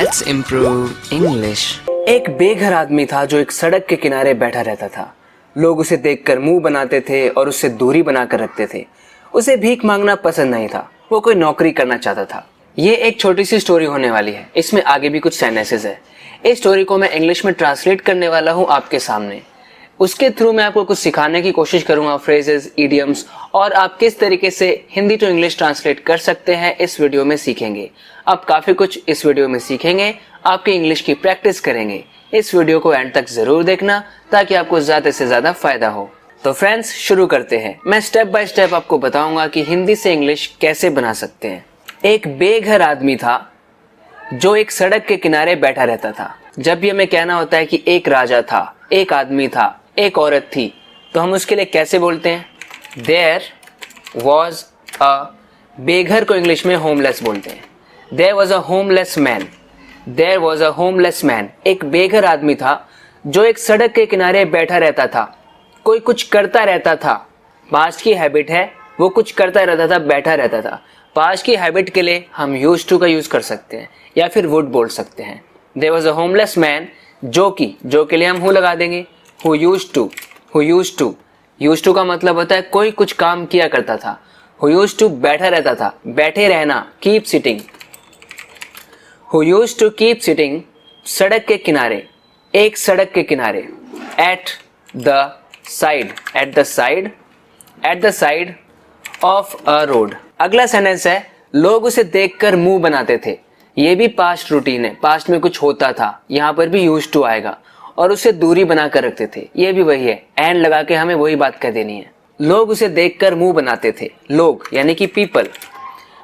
Let's improve English. एक बेघर आदमी था जो एक सड़क के किनारे बैठा रहता था। लोग उसे देखकर मुंह बनाते थे और उससे दूरी बनाकर रखते थे। उसे भीख मांगना पसंद नहीं था, वो कोई नौकरी करना चाहता था। ये एक छोटी सी स्टोरी होने वाली है, इसमें आगे भी कुछ सेंटेंसेस है। इस स्टोरी को मैं इंग्लिश में ट्रांसलेट करने वाला हूँ आपके सामने। उसके थ्रू मैं आपको कुछ सिखाने की कोशिश करूंगा, फ्रेजेस, इडियम्स, और आप किस तरीके से हिंदी टू इंग्लिश ट्रांसलेट कर सकते हैं इस वीडियो में सीखेंगे। आप काफ़ी कुछ इस वीडियो में सीखेंगे, आपकी इंग्लिश की प्रैक्टिस करेंगे। इस वीडियो को एंड तक ज़रूर देखना ताकि आपको ज़्यादा से ज़्यादा फ़ायदा हो। तो फ्रेंड्स, शुरू करते हैं। मैं स्टेप बाय स्टेप आपको बताऊंगा कि हिंदी से इंग्लिश कैसे बना सकते हैं। एक बेघर आदमी था जो एक सड़क के किनारे बैठा रहता था। जब भी हमें कहना होता है कि एक राजा था, एक आदमी था, एक औरत थी, तो हम उसके लिए कैसे बोलते हैं? देयर वॉज अ, बेघर को इंग्लिश में होमलेस बोलते हैं। There was a homeless man. There was a homeless man. एक बेघर आदमी था जो एक सड़क के किनारे बैठा रहता था, कोई कुछ करता रहता था। पास्ट की हैबिट है, वो कुछ करता रहता था, बैठा रहता था। पास्ट की हैबिट के लिए हम यूज्ड टू का यूज कर सकते हैं या फिर वुड बोल सकते हैं। There was a homeless man, जो के लिए हम हु लगा देंगे। Who used to, who used to, used to का मतलब होता है कोई कुछ काम किया करता था। हु यूज्ड टू बैठा रहता था, बैठे रहना, keep sitting. Who used to keep sitting, सड़क के किनारे, एक सड़क के किनारे। At the side, at the side, at the side of a road. अगला सेंटेंस है, लोग उसे देखकर मुंह बनाते थे। ये भी पास्ट रूटीन है, पास्ट में कुछ होता था, यहाँ पर भी यूज्ड टू आएगा। और उससे दूरी बनाकर रखते थे, ये भी वही है, एंड लगा के हमें वही बात कह देनी है। लोग उसे देखकर मुंह बनाते थे। लोग यानी कि पीपल,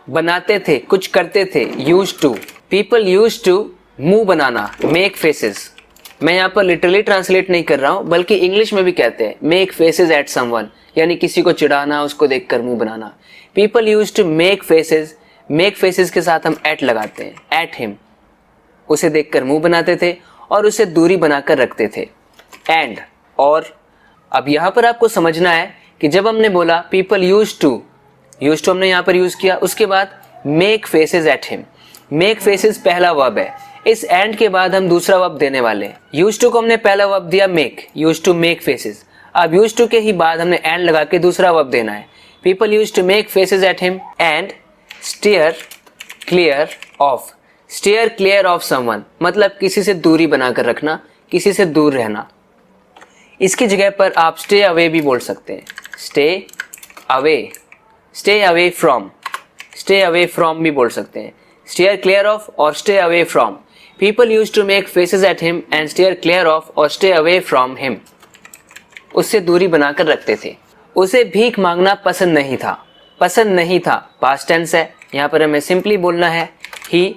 बनाते थे, कुछ करते थे, used to. People used to मुंह बनाना, मेक फेसेस। मैं यहाँ पर लिटरली ट्रांसलेट नहीं कर रहा हूँ, बल्कि इंग्लिश में भी कहते हैं मेक फेसेस एट समवन, यानी किसी को चिढ़ाना, उसको देखकर मुंह बनाना। People used to make faces, make faces के साथ हम एट लगाते हैं, एट हिम। उसे देखकर मुंह बनाते थे और उसे दूरी बनाकर रखते थे। एंड, और अब यहाँ पर आपको समझना है कि जब हमने बोला पीपल यूज्ड टू हमने यहाँ पर यूज किया, उसके बाद make faces at him. Make faces पहला वर्ब है, इस एंड के बाद हम दूसरा वर्ब देने वाले हैं। यूज्ड टू को हमने पहला वर्ब दिया make, used to make faces. अब यूज्ड टू के ही बाद हमने एंड लगा के दूसरा वर्ब देना है। People used to make faces at him and stare clear off. Stare clear off someone मतलब किसी से दूरी बनाकर रखना, किसी से दूर रहना। इसकी जगह पर आप स्टे अवे भी बोल सकते हैं। Stay away, stay away from, stay away from भी बोल सकते हैं। स्टेयर क्लियर ऑफ और stay away from. People used to make faces at him and stare clear off और स्टे अवे फ्रॉम हिम। उससे दूरी बनाकर रखते थे। उसे भीख मांगना पसंद नहीं था। पसंद नहीं था पास्ट टेंस है, यहाँ पर हमें सिंपली बोलना है ही,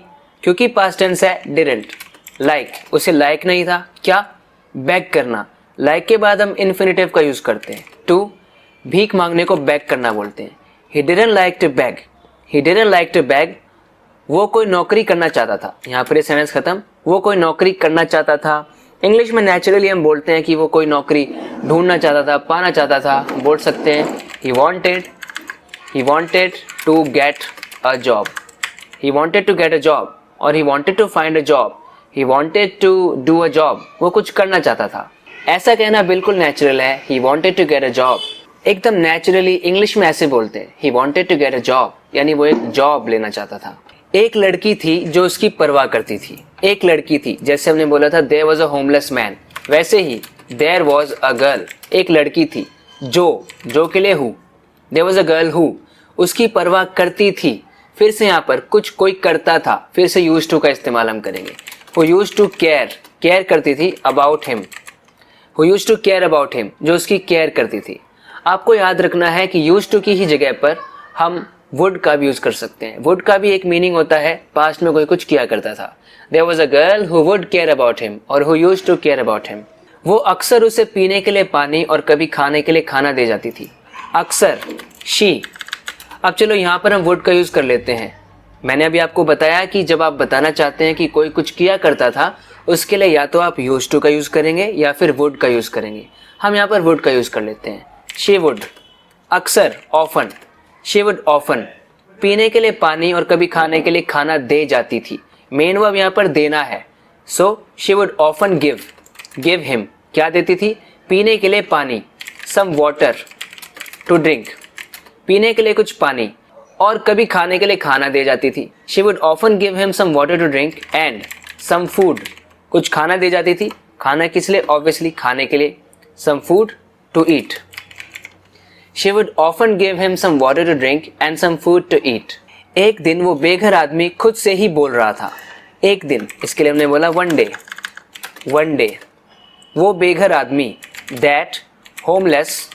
क्योंकि पास्ट टेंस है डिडंट। लाइक, उसे लाइक नहीं था, क्या? बैग करना। लाइक के बाद हम इन्फिनिटिव का यूज करते हैं, टू। भीख मांगने को बैग करना बोलते हैं। He didn't like to beg, he didn't like to beg. वो कोई नौकरी करना चाहता था। यहाँ पर ये सेंटेंस खत्म। वो कोई नौकरी करना चाहता था। इंग्लिश में नेचुरली हम बोलते हैं कि वो कोई नौकरी ढूंढना चाहता था, पाना चाहता था, बोल सकते हैं ही wanted to get a job, he wanted to get a job, और he wanted to find a job, he wanted to do a job। वो कुछ करना चाहता था। ऐसा कहना बिल्कुल नेचुरल है, he wanted to get a job। एकदम नेचुरली इंग्लिश में ऐसे बोलते हैं, he wanted to get a job, यानी वो एक जॉब लेना चाहता था। एक लड़की थी जो उसकी परवाह करती थी। एक लड़की थी, जैसे हमने बोला था there was a homeless man, वैसे ही there was a girl, एक लड़की थी जो के लिए हूँ। there was a girl who, उसकी परवाह करती थी। फिर से यहाँ पर कुछ कोई करता था, फिर से यूज्ड टू का इस्तेमाल हम करेंगे। Who used to care, care करती थी, about him। Who used to care about him, जो उसकी केयर करती थी। आपको याद रखना है कि यूज्ड टू की ही जगह पर हम वुड का भी यूज कर सकते हैं। वुड का भी एक मीनिंग होता है पास्ट में कोई कुछ किया करता था। There was a girl who would care about him और who used to care about him। वो अक्सर उसे पीने के लिए पानी और कभी खाने के लिए खाना दे जाती थी। अक्सर, she। अब चलो यहाँ पर हम वुड का यूज कर लेते हैं। मैंने अभी आपको बताया कि जब आप बताना चाहते हैं कि कोई कुछ किया करता था, उसके लिए या तो आप यूज्ड टू का यूज करेंगे या फिर वुड का यूज करेंगे। हम यहाँ पर वुड का यूज कर लेते हैं। शी वुड, अक्सर, ऑफन। शी वुड ऑफन, पीने के लिए पानी और कभी खाने के लिए खाना दे जाती थी। मेन वर्ब यहाँ पर देना है, so she would often give him, क्या देती थी? पीने के लिए पानी, सम वाटर टू ड्रिंक, पीने के लिए कुछ पानी, और कभी खाने के लिए खाना दे जाती थी। She would often give him some water to drink and some food, कुछ खाना दे जाती थी। खाना किस लिए? ऑब्वियसली खाने के लिए। Some food to eat. She would often give him some water to drink and some food to eat. एक दिन वो बेघर आदमी खुद से ही बोल रहा था। एक दिन, इसके लिए हमने बोला वन डे। वो बेघर आदमी, दैट होमलेस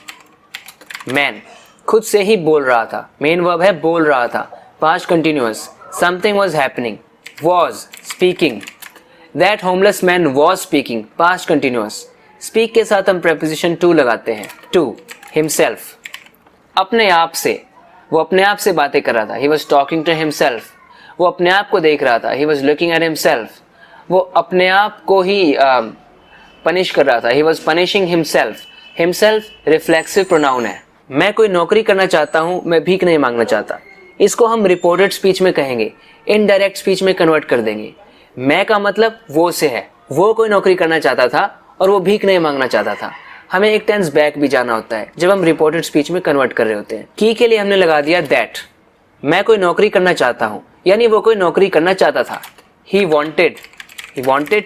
मैन, खुद से ही बोल रहा था। मेन वर्ब है बोल रहा था, past continuous. Something was happening, was speaking, that homeless man was speaking, past continuous. Speak के साथ हम प्रेपोजिशन टू लगाते हैं, टू हिमसेल्फ, अपने आप से, वो अपने आप से बातें कर रहा था। He was talking to himself, वो अपने आप को देख रहा था। He was looking at himself, वो अपने आप को ही पनिश कर रहा था। He was punishing himself. Himself reflexive pronoun है। मैं कोई नौकरी करना चाहता हूँ, मैं भीख नहीं मांगना चाहता। इसको हम रिपोर्टेड स्पीच में कहेंगे, इनडायरेक्ट स्पीच में कन्वर्ट कर देंगे। मैं का मतलब वो से है, वो कोई नौकरी करना चाहता था और वो भीख नहीं मांगना चाहता था। हमें एक टेंस बैक भी जाना होता है जब हम रिपोर्टेड स्पीच में कन्वर्ट कर रहे होते हैं। की के लिए हमने लगा दिया दैट। मैं कोई नौकरी करना चाहता हूँ, यानी वो कोई नौकरी करना चाहता था। He wanted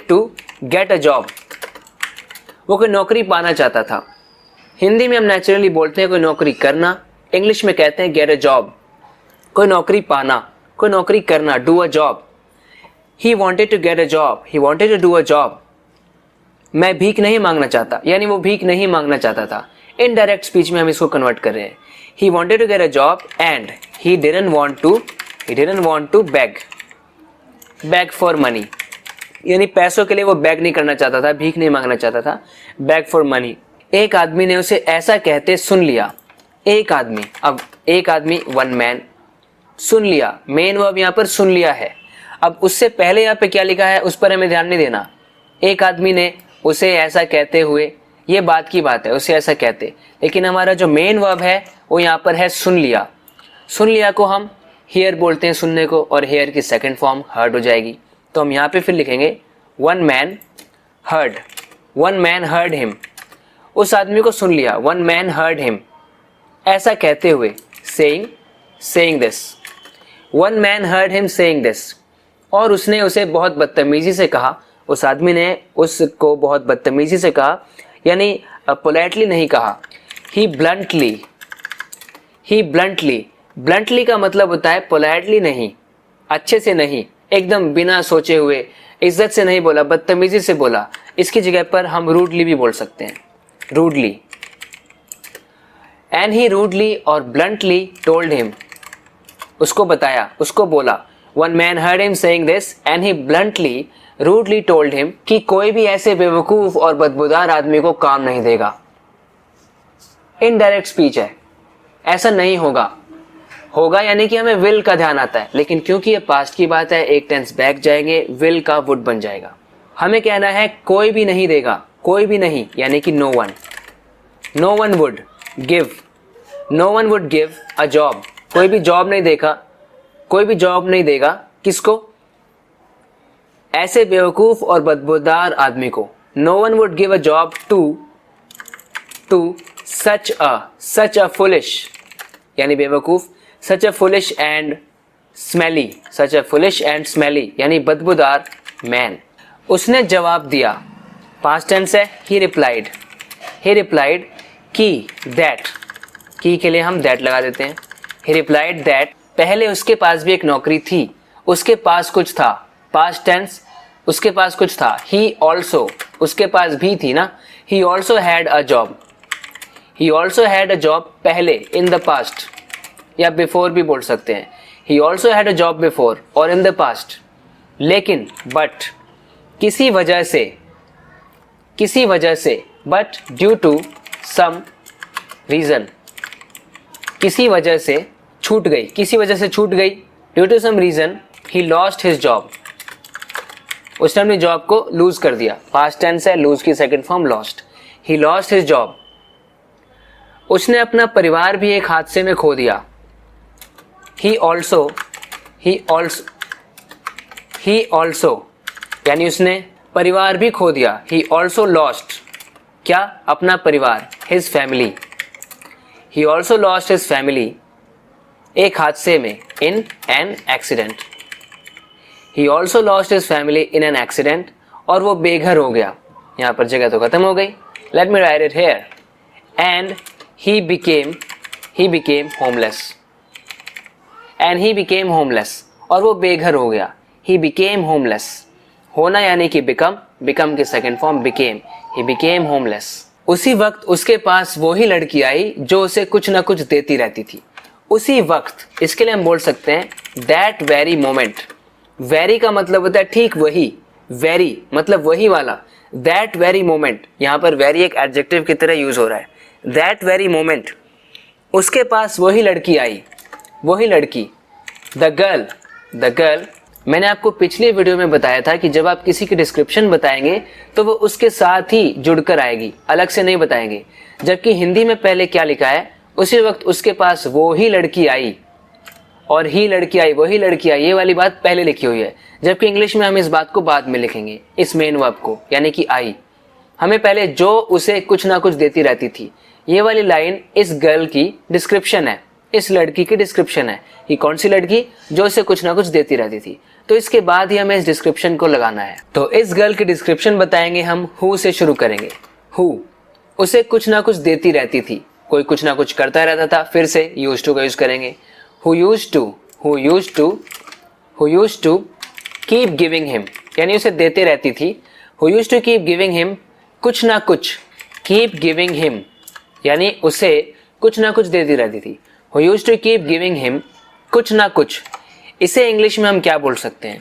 to get a job, वो कोई नौकरी पाना चाहता था। हिंदी में हम नेचुरली बोलते हैं कोई नौकरी करना, इंग्लिश में कहते हैं गेट अ जॉब। कोई नौकरी पाना, कोई नौकरी करना, do a job. He wanted to get a job, he wanted to do a job. मैं भीख नहीं मांगना चाहता, यानी वो भीख नहीं मांगना चाहता था। इनडायरेक्ट स्पीच में हम इसको कन्वर्ट कर रहे हैं। He wanted to get a job and he didn't want to beg for money, यानी पैसों के लिए वो बेग नहीं करना चाहता था, भीख नहीं मांगना चाहता था, बेग फॉर मनी। एक आदमी ने उसे ऐसा कहते सुन लिया। एक आदमी, अब एक आदमी वन मैन, सुन लिया, मेन वर्ब यहाँ पर सुन लिया है। अब उससे पहले यहाँ पे क्या लिखा है उस पर हमें ध्यान नहीं देना। एक आदमी ने उसे ऐसा कहते हुए, ये बात की बात है, उसे ऐसा कहते, लेकिन हमारा जो मेन वर्ब है वो यहाँ पर है सुन लिया। सुन लिया को हम हियर बोलते हैं सुनने को, और हियर की सेकंड फॉर्म हर्ड हो जाएगी। तो हम यहाँ पे फिर लिखेंगे वन मैन हर्ड हिम, उस आदमी को सुन लिया। वन मैन हर्ड हिम, ऐसा कहते हुए, saying this. One man heard him saying this, और उसने उसे बहुत बदतमीजी से कहा। उस आदमी ने उसको बहुत बदतमीजी से कहा, यानी पोलाइटली नहीं कहा। ही ब्लंटली का मतलब होता है पोलाइटली नहीं, अच्छे से नहीं, एकदम बिना सोचे हुए, इज्जत से नहीं बोला, बदतमीजी से बोला। इसकी जगह पर हम रूडली भी बोल सकते हैं, रूडली। एंड ही रूडली और ब्लंटली टोल्ड हिम, उसको बताया, उसको बोला। One man heard him saying this and he bluntly rudely told him कि कोई भी ऐसे बेवकूफ और बदबूदार आदमी को काम नहीं देगा। इनडायरेक्ट स्पीच है, ऐसा नहीं होगा यानी कि हमें विल का ध्यान आता है, लेकिन क्योंकि ये पास्ट की बात है, एक टेंस बैक जाएंगे, विल का वुड बन जाएगा। हमें कहना है कोई भी नहीं देगा, कोई भी नहीं, यानी कि no one would give a job, कोई भी जॉब नहीं देगा, किसको? ऐसे बेवकूफ और बदबूदार आदमी को। No one would give a job to such a foolish, यानी बेवकूफ, such a foolish and smelly, यानी बदबूदार मैन। उसने जवाब दिया, पास्ट टेंस है, ही रिप्लाइड की दैट, की के लिए हम दैट लगा देते हैं। ही रिप्लाइड दैट, पहले उसके पास भी एक नौकरी थी, उसके पास कुछ था, पास्ट टेंस, उसके पास कुछ था। ही ऑल्सो, उसके पास भी थी ना, he also had a job, पहले, इन द पास्ट, या बिफोर भी बोल सकते हैं। He also had a job before और इन द पास्ट। लेकिन, बट, किसी वजह से, but due to some reason, किसी वजह से छूट गई, due to some reason he lost his job, उसने अपनी जॉब को लूज कर दिया। पास्ट टेंस है, लूज की second form lost. He lost his job, उसने अपना परिवार भी एक हादसे में खो दिया। He ही ऑल्सो यानी उसने परिवार भी खो दिया। ही ऑल्सो लॉस्ट क्या? अपना परिवार, his family. He also lost his family एक हादसे में, in an accident. He also lost his family in an accident, और वो बेघर हो गया। यहाँ पर जगह तो खत्म हो गई। Let me right it here. And he became homeless. And he became homeless, और वो बेघर हो गया। ही बिकेम होमलेस, होना यानी कि बिकम की second form became. He became homeless. उसी वक्त उसके पास वो ही लड़की आई जो उसे कुछ ना कुछ देती रहती थी। उसी वक्त, इसके लिए हम बोल सकते हैं दैट वेरी मोमेंट। वेरी का मतलब होता है ठीक वही, वेरी मतलब वही वाला। दैट वेरी मोमेंट, यहाँ पर वेरी एक एडजेक्टिव की तरह यूज हो रहा है। दैट वेरी मोमेंट, उसके पास वही लड़की आई, वही लड़की। द गर्ल, मैंने आपको पिछली वीडियो में बताया था कि जब आप किसी की डिस्क्रिप्शन बताएंगे तो वो उसके साथ ही जुड़कर आएगी, अलग से नहीं बताएंगे। जबकि हिंदी में पहले क्या लिखा है, उसी वक्त उसके पास वो ही लड़की आई, और ही लड़की आई, वही लड़की आई, ये वाली बात पहले लिखी हुई है। जबकि इंग्लिश में हम इस बात को बाद में लिखेंगे, इस मेन वर्ब को, यानी कि आई। हमें पहले जो उसे कुछ ना कुछ देती रहती थी, ये वाली लाइन इस गर्ल की डिस्क्रिप्शन है, इस लड़की की डिस्क्रिप्शन है। ये कौन सी लड़की? जो उसे कुछ ना कुछ देती रहती थी। तो इसके बाद ही हमें इस डिस्क्रिप्शन को लगाना है। तो इस गर्ल की डिस्क्रिप्शन बताएंगे हम, हु से शुरू करेंगे। हु उसे कुछ ना कुछ देती रहती थी, कोई कुछ ना कुछ करता रहता था। फिर से यूज्ड टू का यूज करेंगे। Who used to keep giving him, यानी उसे देते रहती थी। Who used to keep giving him कुछ ना कुछ, कीप गिविंग हिम यानी उसे कुछ ना कुछ देती रहती थी। Who used to keep giving him कुछ ना कुछ। इसे इंग्लिश में हम क्या बोल सकते हैं?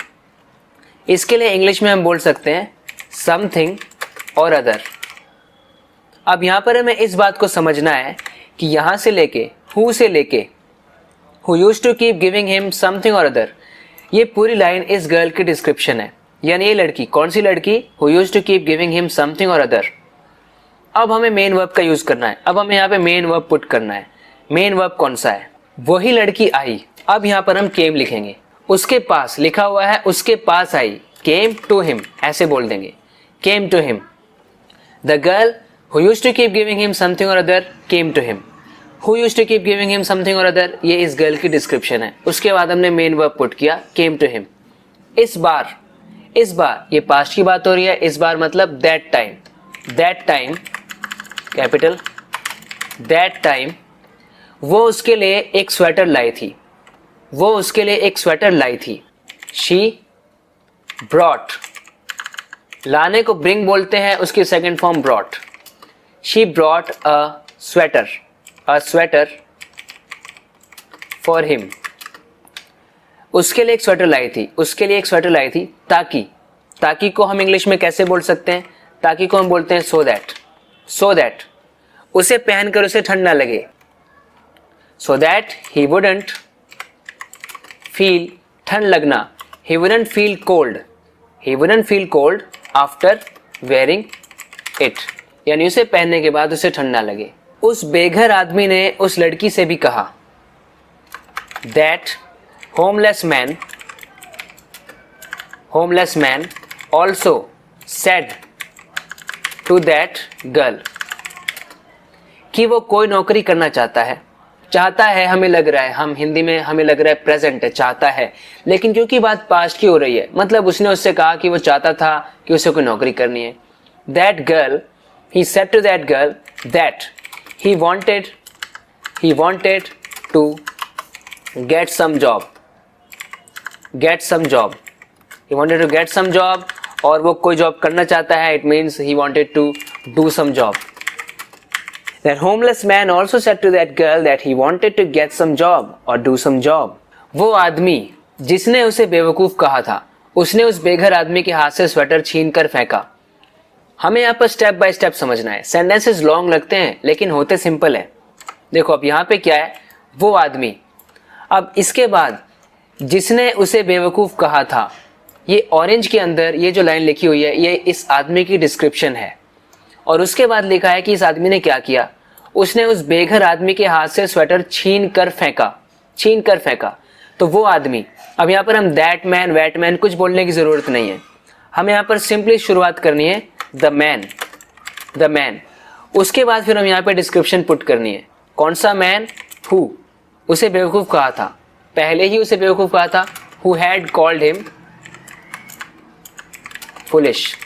इसके लिए इंग्लिश में हम बोल सकते हैं समथिंग और अदर। अब यहां पर हमें इस बात को समझना है कि यहां से लेके, हु से लेके, who used to keep giving him something or other, ये पूरी लाइन इस गर्ल की डिस्क्रिप्शन है। यानी ये लड़की, कौन सी लड़की? Who used to keep giving him something or other. अब हमें मेन वर्ब का यूज करना है। अब हमें यहाँ पे मेन वर्ब पुट करना है। मेन वर्ब कौन सा है? वही लड़की आई। अब यहाँ पर हम केम लिखेंगे। उसके पास लिखा हुआ है, उसके पास आई, केम टू हिम, ऐसे बोल देंगे, came to him. The girl who used to keep giving him something or other came to him. Who used to keep giving him something or other, ये इस गर्ल की डिस्क्रिप्शन है। उसके बाद हमने मेन वर्ब पुट किया, केम to him. इस बार ये पास्ट की बात हो रही है। इस बार मतलब that time capital, that time वो उसके लिए एक स्वेटर लाई थी। शी ब्रॉट, लाने को ब्रिंग बोलते हैं, उसकी second form brought. She brought a sweater for him. उसके लिए एक स्वेटर लाई थी। ताकि को हम इंग्लिश में कैसे बोल सकते हैं? ताकि को हम बोलते हैं सो दैट उसे पहनकर उसे ठंड ना लगे। So that he wouldn't feel, ठंड लगना, ही wouldn't feel cold after wearing it, यानी उसे पहनने के बाद उसे ठंड ना लगे। उस बेघर आदमी ने उस लड़की से भी कहा, that homeless man also said to that girl, कि वो कोई नौकरी करना चाहता है, हमें लग रहा है, हम हिंदी में हमें लग रहा है प्रेजेंट है, चाहता है, लेकिन क्योंकि बात पास्ट की हो रही है, मतलब उसने उससे कहा कि वो चाहता था कि उसे कोई नौकरी करनी है। That girl, he said to that girl that he wanted to get some job, he wanted to get some job, और वो कोई जॉब करना चाहता है, it means he wanted to do some job. That homeless man also said to that girl that he wanted to get some job or do some job. वो आदमी जिसने उसे बेवकूफ कहा था, उसने उस बेघर आदमी के हाथ से स्वेटर छीन कर फेंका। हमें यहाँ पर स्टेप बाय स्टेप समझना है। सेंटेंसेस लॉन्ग लगते हैं लेकिन होते सिंपल है। देखो अब यहाँ पे क्या है, वो आदमी। अब इसके बाद जिसने उसे बेवकूफ कहा था, ये ऑरेंज के अंदर ये जो लाइन लिखी हुई है, ये इस आदमी की डिस्क्रिप्शन है। और उसके बाद लिखा है कि इस आदमी ने क्या किया, उसने उस बेघर आदमी के हाथ से स्वेटर छीन कर फेंका। तो वो आदमी। अब यहाँ पर हम दैट मैन वैट मैन कुछ बोलने की ज़रूरत नहीं है, हमें यहाँ पर सिंपली शुरुआत करनी है द मैन। उसके बाद फिर हम यहाँ पे डिस्क्रिप्शन पुट करनी है। कौन सा मैन? हु, उसे बेवकूफ़ कहा था, पहले ही उसे बेवकूफ़ कहा था। Who had called him foolish,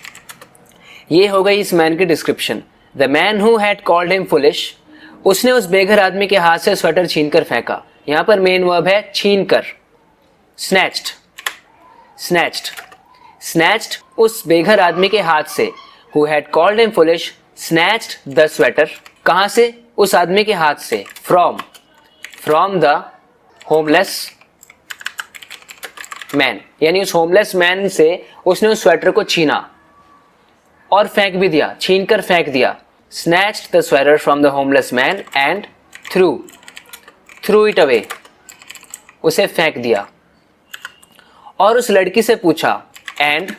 ये हो गई इस मैन की description. The man who had called him foolish, उसने उस बेघर आदमी के हाथ से स्वेटर छीनकर फेंका। यहाँ पर मेन वर्ब है छीनकर, स्नैच्ड। स्नैच्ड उस बेघर आदमी के हाथ से, who had called him foolish snatched the sweater, कहाँ से? उस आदमी के हाथ से, फ्रॉम द होमलेस मैन, यानी उस होमलेस मैन से उसने उस स्वेटर को छीना और फेंक भी दिया, छीनकर फेंक दिया। Snatched the sweater from the homeless man and through it away, उसे फेंक दिया। और उस लड़की से पूछा, and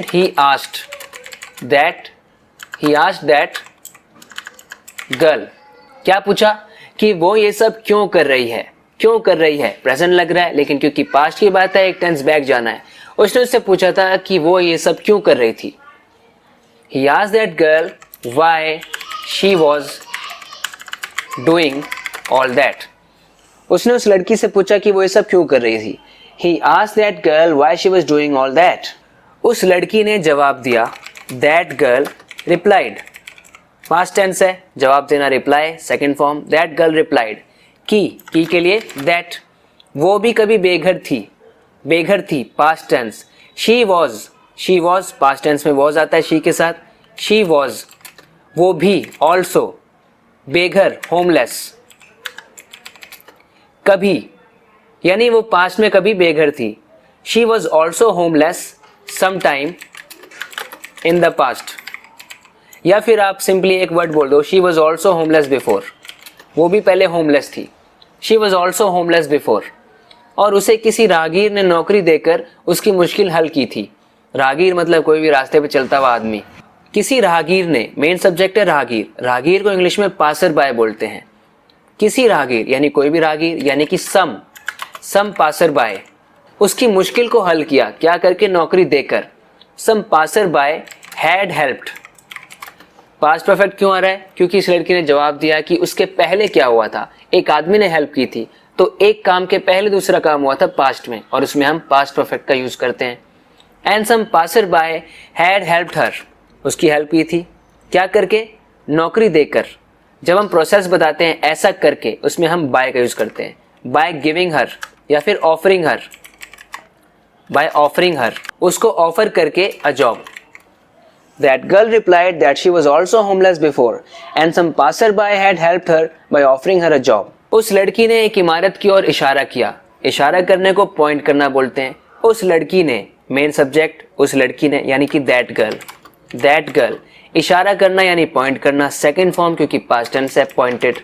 he asked that girl, क्या पूछा? कि वो ये सब क्यों कर रही है? प्रेजेंट लग रहा है, लेकिन क्योंकि पास्ट की बात है एक टेंस बैक जाना है। उसने उससे पूछा था कि वो ये सब क्यों कर रही थी। He asked that girl why she was doing all that. उसने उस लड़की से पूछा कि वो ये सब क्यों कर रही थी। He asked that girl why she was doing all that. उस लड़की ने जवाब दिया। That girl replied. Past tense है, जवाब देना reply, second form. That girl replied. की के लिए that, वो भी कभी बेघर थी, past tense. She was, past tense में was आता है she के साथ. She was, वो भी, also, बेघर, homeless, कभी, यानी वो पास्ट में कभी बेघर थी। She was also homeless sometime in the past. या फिर आप सिंपली एक वर्ड बोल दो, She was also homeless before. वो भी पहले होमलेस थी। She was also homeless before. और उसे किसी राहगीर ने नौकरी देकर उसकी मुश्किल हल की थी। राहगीर मतलब कोई भी रास्ते पे चलता हुआ आदमी। किसी राहगीर ने, मेन सब्जेक्ट है राहगीर को इंग्लिश में पासर बाय बोलते हैं। किसी राहगीर यानी कोई भी राहगीर, यानी कि सम पासर बाय, उसकी मुश्किल को हल किया, क्या करके? नौकरी देकर। Some passer by had helped. Past perfect क्यों आ रहा है? क्योंकि इस लड़की ने जवाब दिया कि उसके पहले क्या हुआ था, एक आदमी ने हेल्प की थी, तो एक काम के पहले दूसरा काम हुआ था पास्ट में, और उसमें हम पास्ट परफेक्ट का यूज करते हैं। And some passer by had helped her, उसकी हेल्प की थी, क्या करके? नौकरी देकर। जब हम प्रोसेस बताते हैं ऐसा करके, उसमें हम बाय का यूज करते हैं। बाय गिविंग हर या फिर ऑफरिंग हर, बाय ऑफरिंग हर, उसको ऑफर करके a job. That girl replied that she was also homeless before and some passerby had helped her by offering her a job. उस लड़की ने एक इमारत की ओर इशारा किया। इशारा करने को पॉइंट करना बोलते हैं। उस लड़की ने, मेन सब्जेक्ट, उस लड़की ने यानी कि दैट गर्ल। इशारा करना यानी पॉइंट करना, सेकंड फॉर्म क्योंकि पास्ट टेंस है, पॉइंटेड।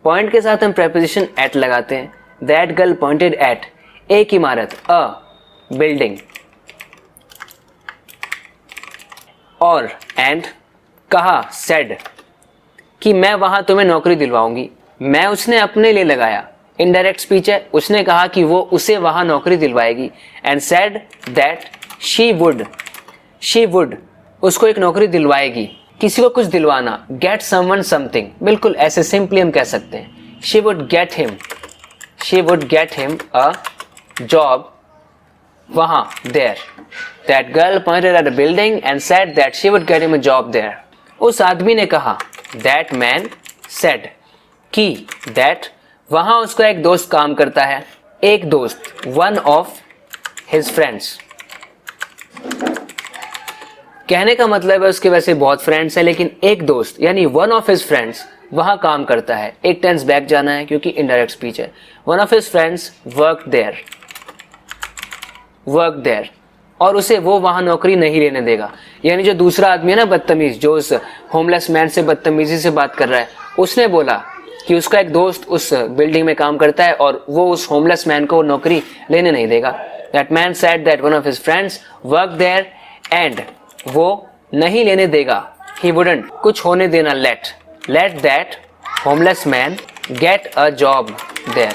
पॉइंट के साथ हम प्रेपोजिशन एट लगाते हैं। दैट गर्ल पॉइंटेड एट, एक इमारत, अ बिल्डिंग। और एंड कहा, सेड, कि मैं वहां तुम्हें नौकरी दिलवाऊंगी। मैं उसने अपने लिए लगाया, इनडायरेक्ट स्पीच है। उसने कहा कि वो उसे वहां नौकरी दिलवाएगी। And said that she would, उसको एक नौकरी दिलवाएगी। किसी को कुछ दिलवाना, गेट समवन समथिंग, बिल्कुल ऐसे सिंपली हम कह सकते हैं। She would get him a job वहां, there. That girl pointed at a building and said that she would get him a job there. उस आदमी ने कहा, that man said, कि that वहां उसका एक दोस्त काम करता है। एक दोस्त, one of his friends। कहने का मतलब है उसके वैसे बहुत फ्रेंड्स हैं, लेकिन एक दोस्त यानी one of his friends वहां काम करता है। एक टेंस बैक जाना है क्योंकि इनडायरेक्ट स्पीच है। One of his friends worked there, और उसे वो वहां नौकरी नहीं लेने देगा। यानी जो दूसरा आदमी है ना बदतमीज, जो उस होमलेस मैन से बदतमीजी से बात कर रहा है, उसने बोला कि उसका एक दोस्त उस बिल्डिंग में काम करता है और वो उस होमलेस मैन को नौकरी लेने नहीं देगा। That man said that one of his friends work there and, वो नहीं लेने देगा। ही वुडंट, कुछ होने देना, let that homeless man get a job there.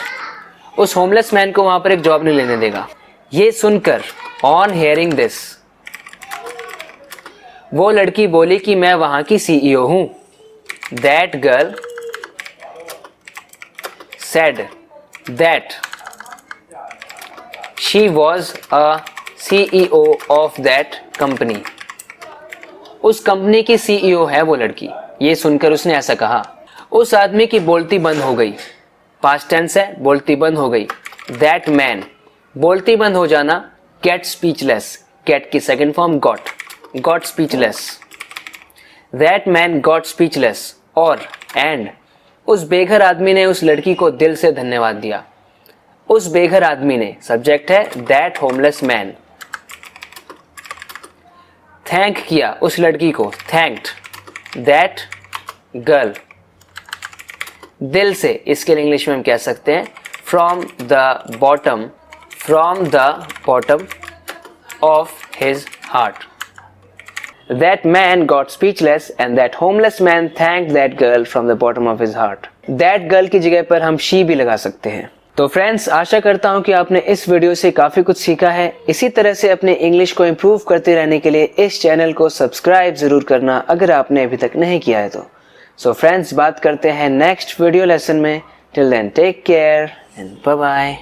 उस होमलेस मैन को वहां पर एक जॉब नहीं लेने देगा। ये सुनकर ऑन हेयरिंग दिस, वो लड़की बोली कि मैं वहां की CEO हूं। That girl said that she was a CEO of that company. उस कंपनी की CEO है वो लड़की। ये सुनकर उसने ऐसा कहा। उस आदमी की बोलती बंद हो गई। पास्ट टेंस है, बोलती बंद हो गई। दैट मैन, बोलती बंद हो जाना, गेट स्पीचलेस, गेट की second form got speechless. That man got speechless और एंड उस बेघर आदमी ने उस लड़की को दिल से धन्यवाद दिया। उस बेघर आदमी ने, सब्जेक्ट है दैट होमलेस मैन, थैंक किया उस लड़की को, थैंक्ड दैट गर्ल, दिल से। इसके लिए इंग्लिश में हम कह सकते हैं from the bottom of his heart. That man got speechless and that homeless man thanked that girl from the bottom of his heart. That girl की जगह पर हम she भी लगा सकते हैं। तो फ्रेंड्स, आशा करता हूँ कि आपने इस वीडियो से काफ़ी कुछ सीखा है। इसी तरह से अपने इंग्लिश को इम्प्रूव करते रहने के लिए इस चैनल को सब्सक्राइब ज़रूर करना अगर आपने अभी तक नहीं किया है तो। सो फ्रेंड्स, बात करते हैं नेक्स्ट वीडियो लेसन में। Till then take care and bye bye.